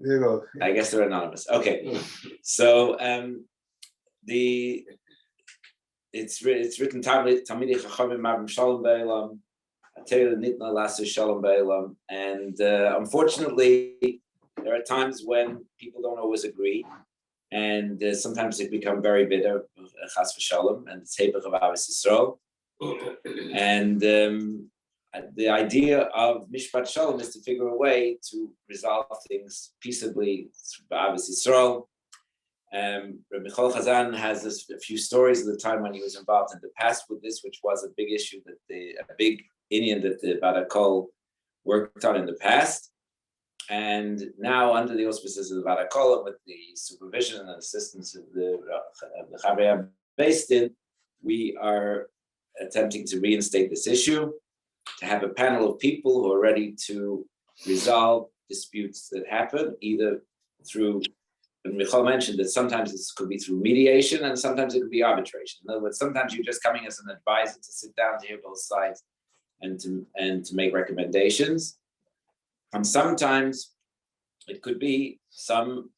There you go. I guess they're anonymous. Okay, so it's written Talmidei Chachamim Mabim Sholom Beilam, Atayla Nitna Lasu Sholom Beilam, and unfortunately, there are times when people don't always agree, and sometimes they become very bitter, Chas v'Sholom, and it's Hebech of Ahavas Yisrael, and the idea of Mishpat Sholom is to figure a way to resolve things peaceably through Ahavas Yisrael. Rabbi Michal Chazan has a few stories of the time when he was involved in the past with this, which was a big issue a big Indian that the Badakol worked on in the past. And now, under the auspices of the Badakol and with the supervision and assistance of the Chavei based in, we are attempting to reinstate this issue, to have a panel of people who are ready to resolve disputes that happen, either through, and Michal mentioned that sometimes this could be through mediation and sometimes it could be arbitration. In other words, sometimes you're just coming as an advisor to sit down to hear both sides and to make recommendations. And sometimes it could be some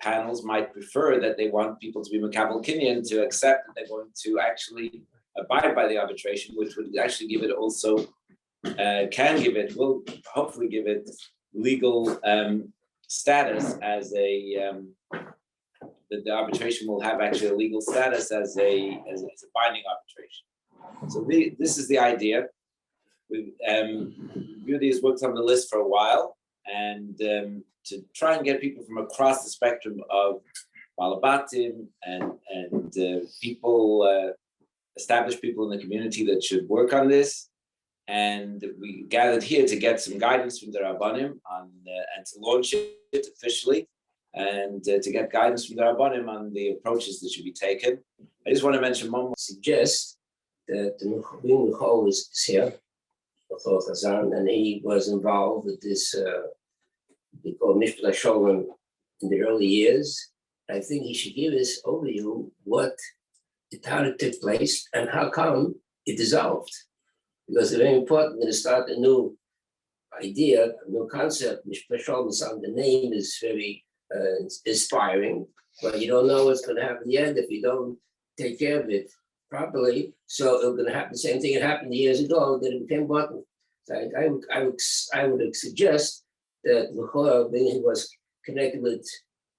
panels might prefer that they want people to be Makabel Kinyan to accept that they're going to actually abide by the arbitration, which would actually give it also, will hopefully give it legal status as the arbitration will have actually a legal status as a binding arbitration. So this is the idea. Beauty has worked on the list for a while, and to try and get people from across the spectrum of Balabatim and people, established people in the community that should work on this. And we gathered here to get some guidance from the Rabbanim and to launch it officially, and to get guidance from the Rabbanim on the approaches that should be taken. I just want to mention one more. Suggest that the Michal is here, and he was involved with this, we call Mishpat Sholom in the early years. I think he should give us overview how it took place and how come it dissolved. Because it's very important to start a new idea, a new concept. Mishpat Sholom, the name is very inspiring, but you don't know what's going to happen in the end if you don't take care of it properly. So it's going to happen the same thing that happened years ago, that it became bottom. So I would suggest that Michal, when he was connected with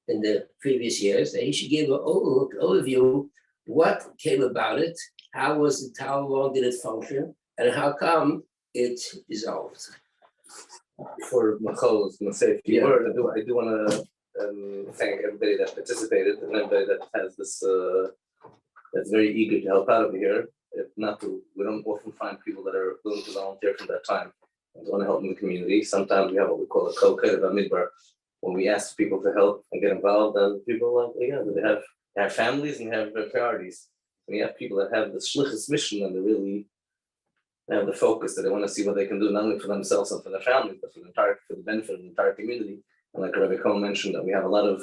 in the previous years, that he should give an overview what came about it, how long did it function, and how come it dissolved. Before Michal was going to say a few words, I do want to thank everybody that participated and everybody that has this, that's very eager to help out over here. If not to, we don't often find people that are willing to volunteer for that time and want to help in the community. Sometimes we have what we call a co-credit midbar, when we ask people to help and get involved, and people they have families and have their priorities. We have people that have the shlichus mission and they really have the focus that they want to see what they can do, not only for themselves and for their families, but for the benefit of the entire community. And like Rabbi Cohen mentioned, that we have a lot of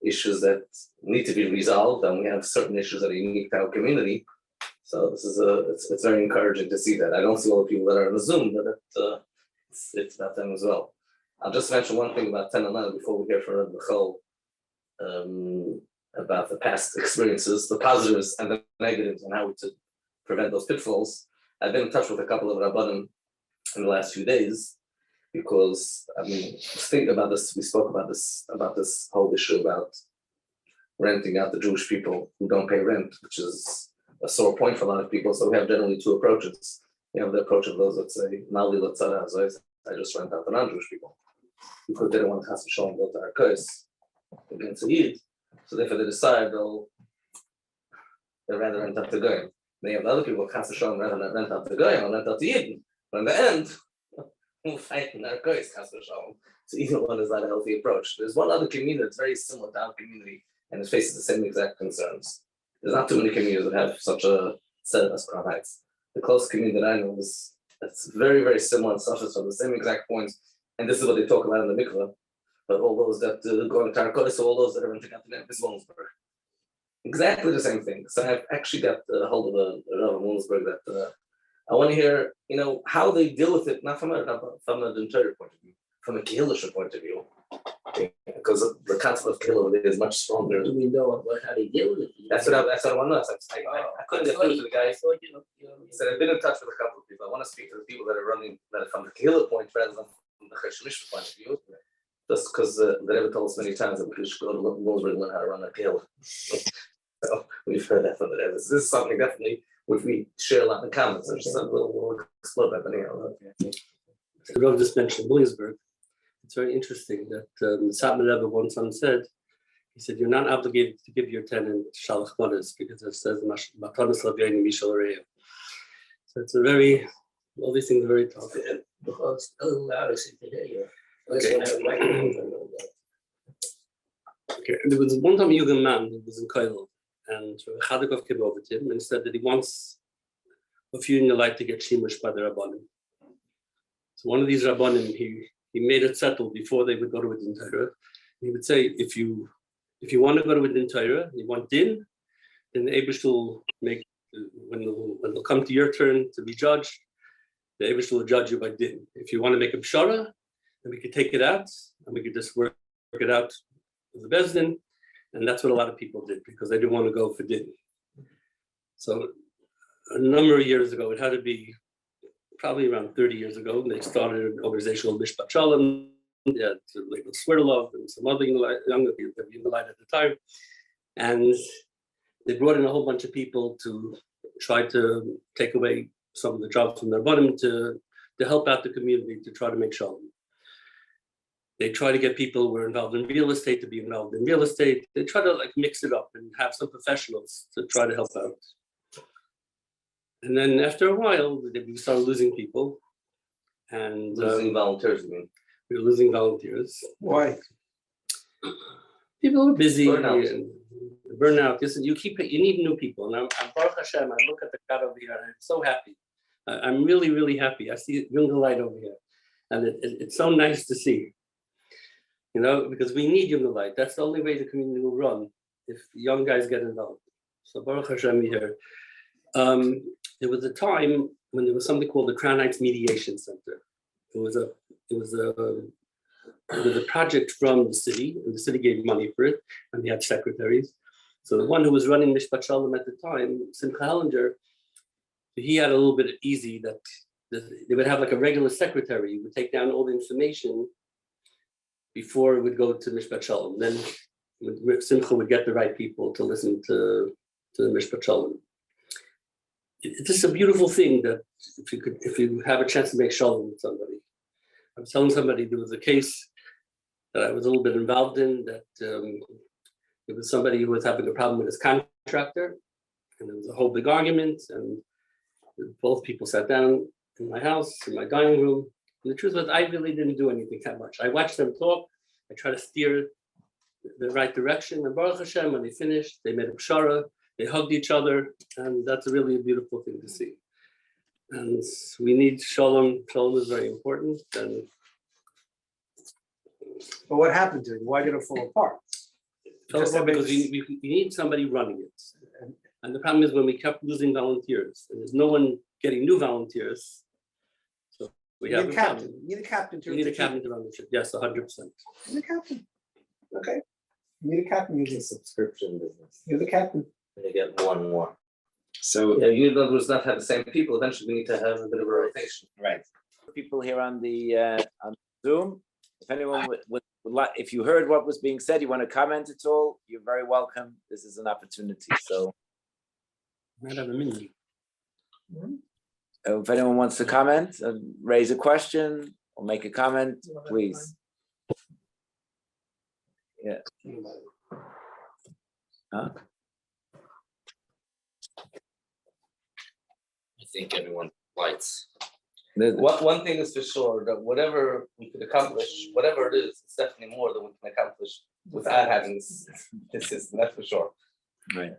issues that need to be resolved, and we have certain issues that are unique to our community. So this is it's very encouraging to see that. I don't see all the people that are on the Zoom, but it's about them as well. I'll just mention one thing about 10 and 11 before we hear from Rabbi Michal about the past experiences, the positives and the negatives, and how to prevent those pitfalls. I've been in touch with a couple of Rabbanim in the last few days, because thinking about this, we spoke about this whole issue about renting out the Jewish people who don't pay rent, which is a sore point for a lot of people. So we have generally two approaches. We have the approach of those that say, Mali Latzara, I just rent out the non-Jewish people, because they don't want to have to show them go to our curse against Eid. So therefore they decide they'd rather rent out the Goyim. They have the other people cast a show rather than rent out the Goyim or rent out the Yidden. But in the end, we'll fight in our curse cast a show. So either one is not a healthy approach. There's one other community that's very similar to our community and it faces the same exact concerns. There's not too many communities that have such a set as Crown Heights. The close community that I know is that's very, very similar and suffers from the same exact points. And this is what they talk about in the mikveh. But all those that go into our so all those that are renting out the Memphis Williamsburg. Exactly the same thing. So I've actually got a hold of a Rav in Williamsburg that I want to hear, how they deal with it, not from an entire point of view, from a Kehillish point of view. concept of kill over there is much stronger. Do we know how they deal with it? That's what I want to know. I couldn't get through to the guys. So, He said, I've been in touch with a couple of people. I want to speak to the people that are running that are from the Kehillah point rather than from the Mishpat point of view. Just because the Rebbe told us many times that we should go to Williamsburg and learn how to run a Kehillah. So we've heard that from the Rebbe. This is something definitely which we share a lot in common. So we'll explore that anyhow. The Rav just mentioned Williamsburg. It's very interesting that Satmar Rebbe once said, he said, you're not obligated to give your tenant shalach manas because it says matanas l'avyeinu mishal re'eh. So it's a very, all these things are very tough. because a little louder so you can hear you. Okay. There was one time a young man who was in Collive, and Chadikov came over to him and said that he wants a few in the light to get shimush by the Rabbanim. So one of these Rabbanim, he made it settled before they would go to a din Torah. He would say, if you want to go to a din Torah, you want din, then the Eibush will make, when they'll come to your turn to be judged, the Eibush will judge you by din. If you want to make a pshara, then we could take it out and we could just work it out with the Beis Din. And that's what a lot of people did because they didn't want to go for din. So a number of years ago, it had to be probably around 30 years ago, they started an organization called Mishpat Sholom. They had Legal Swerdlov and some other younger people that were in the light at the time. And they brought in a whole bunch of people to try to take away some of the jobs from their bottom to help out the community, to try to make shalom. They try to get people who were involved in real estate to be involved in real estate. They try to like mix it up and have some professionals to try to help out. And then after a while, we started losing people. And Losing volunteers, you mean? we were losing volunteers. Why? People were busy. Burnout. And burnout. Listen, you need new people. And I'm Baruch Hashem, I look at the God over here, and I'm so happy. I'm really, really happy. I see young light over here. And it's so nice to see. You know, because we need young light. That's the only way the community will run, if young guys get involved. So Baruch Hashem here. There was a time when there was something called the Crown Heights Mediation Center. It was a project from the city, and the city gave money for it, and they had secretaries. So the one who was running Mishpat Shalom at the time, Simcha Hellinger, he had a little bit easy that they would have like a regular secretary who would take down all the information before it would go to Mishpat Shalom. Then Simcha would get the right people to listen to the Mishpat Shalom. It's just a beautiful thing that if you have a chance to make shalom with somebody. I was telling somebody there was a case that I was a little bit involved in that it was somebody who was having a problem with his contractor, and there was a whole big argument, and both people sat down in my house, in my dining room. And the truth was, I really didn't do anything that much. I watched them talk. I tried to steer the right direction, and Baruch Hashem, when they finished, they made a pshara. They hugged each other, and that's really a beautiful thing to see. And we need shalom. Shalom is very important. And But what happened to it? Why did it fall apart? because we need somebody running it. And the problem is when we kept losing volunteers, and there's no one getting new volunteers, so we have a problem. You need a captain. We need a captain to run the ship. Yes, 100%. You need a captain. Okay. You need a captain. It's a subscription business. You're the captain. They get more and more. So Yeah, you does not have the same people. Eventually, we need to have a bit of a rotation. right, people here on Zoom. If anyone would like, if you heard what was being said, you want to comment at all, you're very welcome. This is an opportunity. So Might have a minute. if anyone wants to comment, raise a question or make a comment, please. Yeah. Huh? I think everyone lights. One thing is for sure that whatever we could accomplish, whatever it is, it's definitely more than we can accomplish without having this system. That's for sure. Right.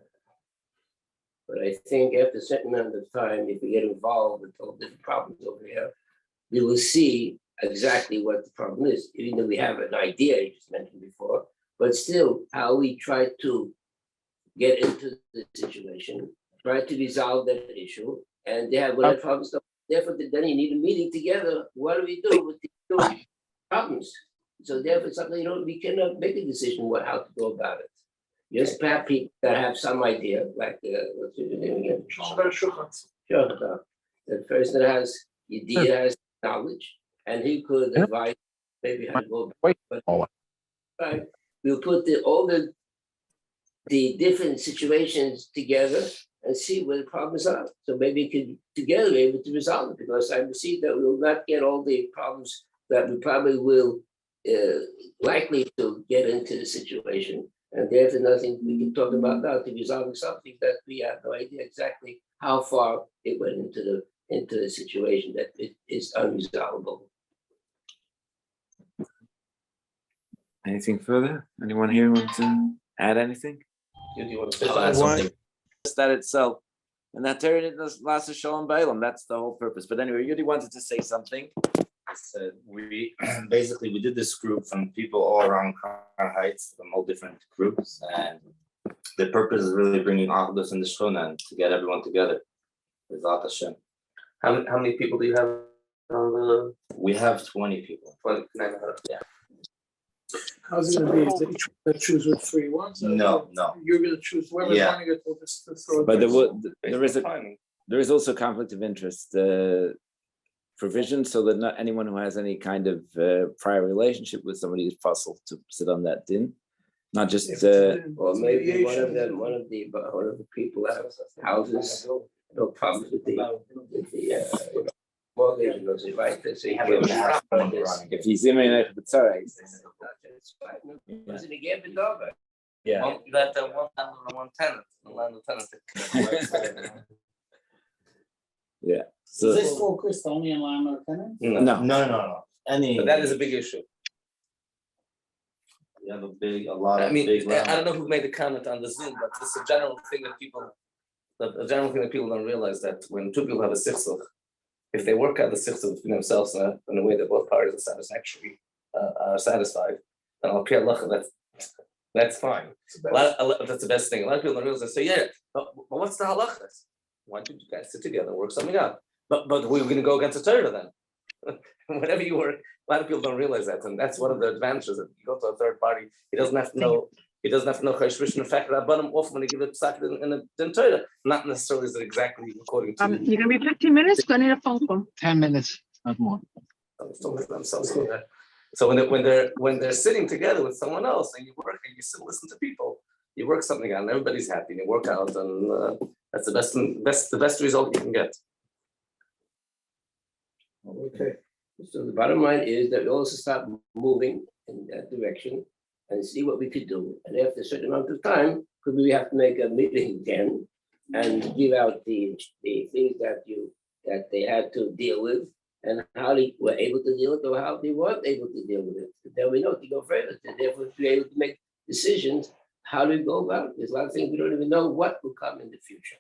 But I think after a certain amount of time, if we get involved with all the problems over here, we will see exactly what the problem is, even though we have an idea you just mentioned before, but still how we try to get into the situation, try to resolve that issue, and they have whatever problems. Therefore, then you need a meeting together. What do we do with these problems? So therefore, something we cannot make a decision how to go about it. Just perhaps people that have some idea, like what's your name again? Sure, the person that has idea, has knowledge, and he could advise maybe how to go about it. But, right, we'll put all the different situations together and see where the problems are. So maybe we could together be able to resolve it, because I see that we will not get all the problems that we probably will likely to get into the situation. And there's nothing we can talk about now to resolving something that we have no idea exactly how far it went into the situation that it is unresolvable. Anything further? Anyone here want to add anything? Do you want to say I'll add something? something. Just that itself. And that Torah lasts a Sholom Bailam. That's the whole purpose. But anyway, Yudi wanted to say something. So we basically did this group from people all around Crown Heights, from all different groups, and the purpose is really bringing all of us in the shchona and to get everyone together. Without Hashem. How many people do you have on the? We have 20 people. 20? Yeah. How's it gonna be? Is that each one gonna choose what three wants? No. You're gonna choose whoever's Yeah. running it, we'll just throw it. But there. there is also conflict of interest provision, so that not anyone who has any kind of prior relationship with somebody is possible to sit on that din. Not just Or maybe one of the people have houses, no problems with the mortgage, and those invite to say, if he's in it's all right. Yeah. Well, you have to have one landlord and one tenant. The landlord tenant. Yeah. Is So this focused only on landlord tenants? no. No. Any. But that is a big issue. We have a lot I of mean, big. I don't know who made the comment on the Zoom, but it's a general thing that people don't realize, that when two people have a sichsuch, if they work out the sichsuch between themselves in a way that both parties are satisfied, then al pi halacha, that's fine. That's the best thing. A lot of people don't realize. They say, yeah, but what's the halachas? Why don't you guys sit together and work something out? But we're going to go against the Torah then. Whenever you work, a lot of people don't realize that, and that's one of the advantages. That you go to a third party, he doesn't have to know. He doesn't have to know chayshvish. In fact, Rabbanim often when they give it psak in the Torah, not necessarily is it exactly according to. You're gonna be 15 minutes. Gonna need a phone call. 10 minutes, not more. So when they're sitting together with someone else and you work and you still listen to people, you work something out and everybody's happy and you work out, and that's the best result you can get. Okay. So the bottom line is that we also start moving in that direction and see what we could do. And after a certain amount of time, could we have to make a meeting again and give out the things that they had to deal with, and how they were able to deal with it, or how they weren't able to deal with it. Then we know to go further. And therefore, to be able to make decisions, how do we go about it? There's a lot of things we don't even know what will come in the future.